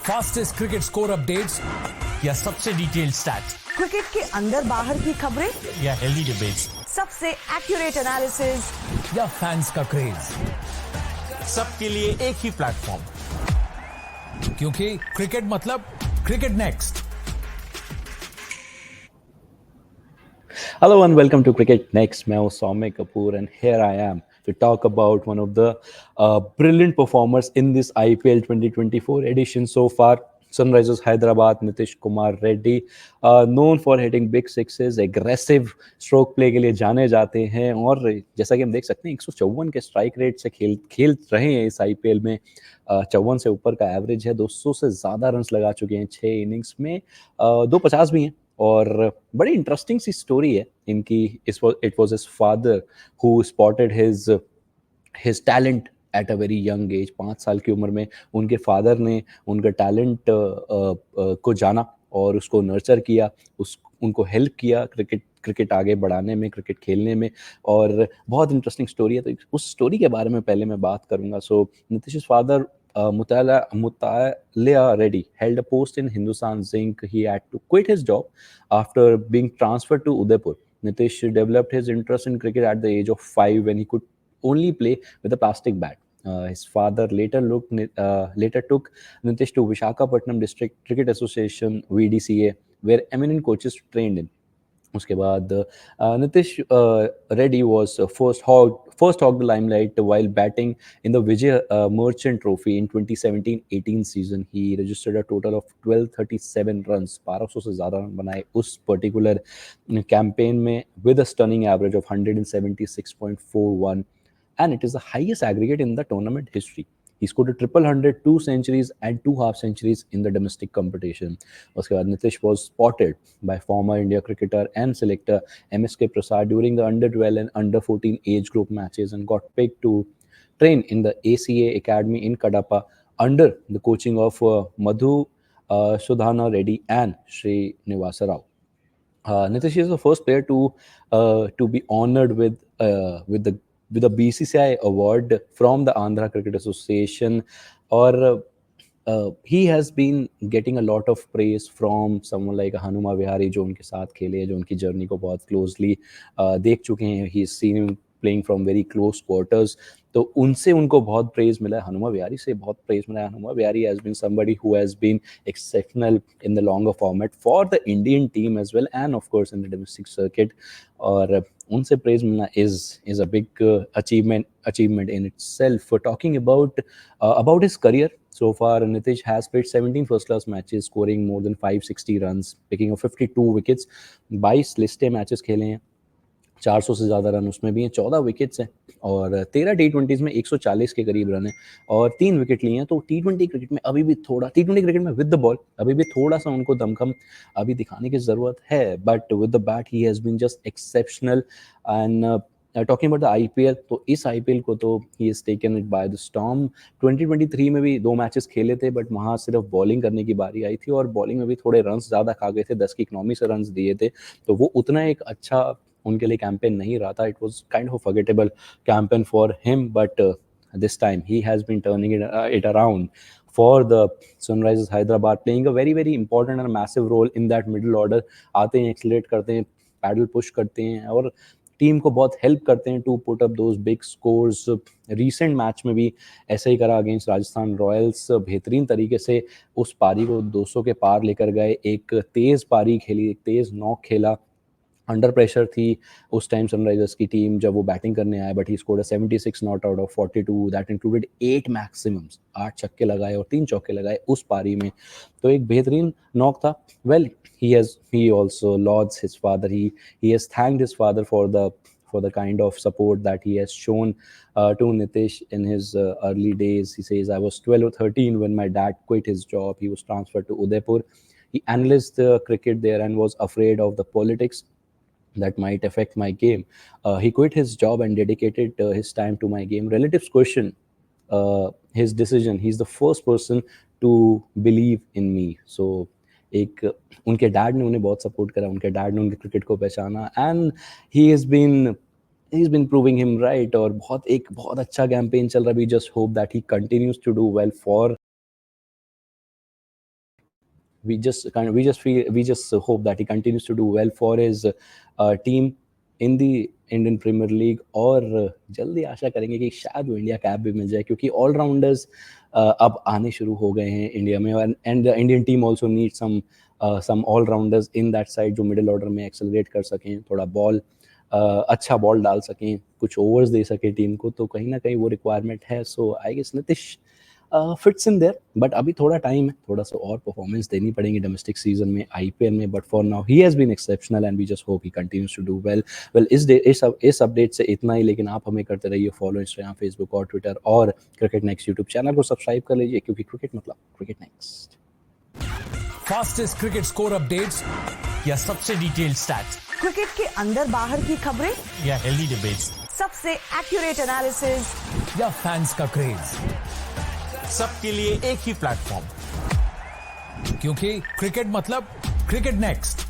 Fastest cricket score updates या सबसे detailed stats cricket के अंदर बाहर की खबरें या हेल्दी डिबेट्स सबसे एक्यूरेट एनालिसिस या फैंस का क्रेज, सबके लिए एक ही प्लेटफॉर्म, क्योंकि क्रिकेट मतलब cricket next. Hello and welcome to Cricket Next. मैं हूं सौम्य Kapoor and here I am to talk about one of the brilliant performers in this IPL 2024 edition so far. Sunrisers Hyderabad, Nitish Kumar Reddy, known for hitting big sixes, aggressive stroke play के लिए जाने जाते हैं और जैसा कि हम देख सकते हैं 154 के स्ट्राइक रेट से खेल रहे हैं इस आईपीएल में। 54 से ऊपर का एवरेज है, 200 से ज़्यादा रन्स लगा चुके हैं 6 इनिंग्स में, 250 भी हैं। और बड़ी इंटरेस्टिंग सी स्टोरी है इनकी। It was his father who spotted his talent at a very young age. 5 साल की उम्र में उनके फादर ने उनका टैलेंट को जाना और उसको नर्चर किया, उनको हेल्प किया क्रिकेट आगे बढ़ाने में, क्रिकेट खेलने में। और बहुत इंटरेस्टिंग स्टोरी है, तो उस स्टोरी के बारे में पहले मैं बात करूंगा। So Nitish father Mutala Reddy held a post in Hindustan Zinc. He had to quit his job after being transferred to Udaipur. Nitish developed his interest in cricket at the age of 5 when he could only play with a plastic bat. His father later took Nitish to Visakhapatnam District Cricket Association (VDCA), where eminent coaches trained him. उसके बाद Nitish Reddy was first hogged the limelight while batting in the Vijay Merchant Trophy in 2017-18 season. He registered a total of 1237 runs, 1200 से ज़्यादा run बनाए उस particular campaign में, with a stunning average of 176.41, and it is the highest aggregate in the tournament history. He scored a triple hundred, 2 centuries and 2 half centuries in the domestic competition. उसके बाद Nitish was spotted by former India cricketer and selector MSK Prasad during the under-12 and under-14 age group matches and got picked to train in the ACA Academy in Kadapa under the coaching of Madhu Sudhana Reddy and Srinivasa Rao. Nitish is the first player to be honored with the BCCI award from the Andhra Cricket Association, or he has been getting a lot of praise from someone like Hanuma Vihari, जो उनके साथ खेले हैं, जो उनकी journey को बहुत closely देख चुके हैं। He seen him playing from very close quarters, तो उनसे उनको बहुत प्रेज मिला है। हनुमा विहारी से बहुत प्रेज मिला है। Hanuma Vihari has been somebody who has been exceptional in the longer format for the Indian team as well and of course in the domestic circuit, और उनसे प्रेज मिलना is a big achievement in itself. For talking about his career so far, Nitish has played 17 first class matches, scoring more than 560 runs, picking up 52 wickets, 22 लिस्टें matches खेले हैं, 400 से ज़्यादा run उसमें भी हैं, 14 विकेट्स हैं और 13 टी20 में 140 के करीब रन है और 3 विकेट लिए हैं। तो टी20 क्रिकेट में अभी भी थोड़ा, टी20 क्रिकेट में विद द बॉल अभी भी थोड़ा सा उनको दमखम अभी दिखाने की ज़रूरत है, but with the bat he has been just exceptional. And talking about the IPL, तो इस आईपीएल को तो he is taken it by the storm. 2023 में भी 2 मैचेस खेले थे, बट वहाँ सिर्फ बॉलिंग करने की बारी आई थी और बॉलिंग में भी थोड़े रन्स ज़्यादा खा गए थे, 10 की इकनॉमी से रन्स दिए थे, तो वो उतना एक अच्छा उनके लिए कैंपेन नहीं रहा था। It was kind of forgettable campaign for him, but this time he has been turning it around for the Sunrisers Hyderabad, playing a very important and massive role in that middle order. आते हैं, accelerate करते हैं, pedal push करते हैं और team को बहुत help करते हैं to put up those big scores. Recent match में भी ऐसा ही करा अगेंस्ट राजस्थान रॉयल्स, बेहतरीन तरीके से उस पारी को 200 के पार लेकर गए। एक तेज़ पारी खेली, एक तेज़ नॉक खेला, अंडर प्रेशर थी उस टाइम सनराइजर्स की टीम जब वो बैटिंग करने आए, but he scored 76 not out of 42, that included 8 maximums, 8 छक्के लगाए और 3 चौके लगाए उस पारी में, तो एक बेहतरीन नॉक था। Well, he also lauds his father. He has thanked his father for the kind of support that he has shown to Nitish in his early days. He says, I was 12 or 13 when my dad quit his job. He was transferred to Udaipur. He analyzed the cricket there and was afraid of the politics that might affect my game. He quit his job and dedicated his time to my game. Relatives question his decision. He's the first person to believe in me. So एक उनके dad ने उन्हें बहुत support करा, उनके dad ने उनके cricket को पहचाना, and he has been proving him right. और बहुत अच्छा कैंपेन चल रहा है। We just hope that he continues to do well for we just hope that he continues to do well for his team in the Indian Premier League और जल्दी आशा करेंगे कि शायद वो इंडिया कैप भी मिल जाए क्योंकि ऑलराउंडर्स अब आने शुरू हो गए हैं इंडिया में and the Indian team also need some allrounders in that side जो मिडिल ऑर्डर में एक्सेलरेट कर सकें, थोड़ा बॉल अच्छा बॉल डाल सकें, कुछ ओवर्स दे सके टीम को, तो कहीं ना कहीं वो रिक्वायरमेंट है. So I guess Nitish fits in there, but अभी थोड़ा टाइम है, थोड़ा सा और परफॉर्मेंस देनी पड़ेगी डोमेस्टिक सीजन में, आईपीएल में. But for now he has been exceptional and we just hope he continues to do well. इस अपडेट से इतना ही, लेकिन आप हमें करते रहिए फॉलो इंस्टाग्राम, फेसबुक और ट्विटर, और क्रिकेट नेक्स्ट यूट्यूब चैनल को सब्सक्राइब कर लीजिए क्योंकि क्रिकेट मतलब cricket next. Fastest cricket score updates या सबसे डिटेल्ड स्टैट्स क्रिकेट के अंदर बाहर की खबरें या हेल्दी डिबेट्स, सबसे एक्यूरेट एनालिसिस या फैंस का क्रेज, सबके लिए एक ही प्लेटफॉर्म, क्योंकि क्रिकेट मतलब क्रिकेट नेक्स्ट.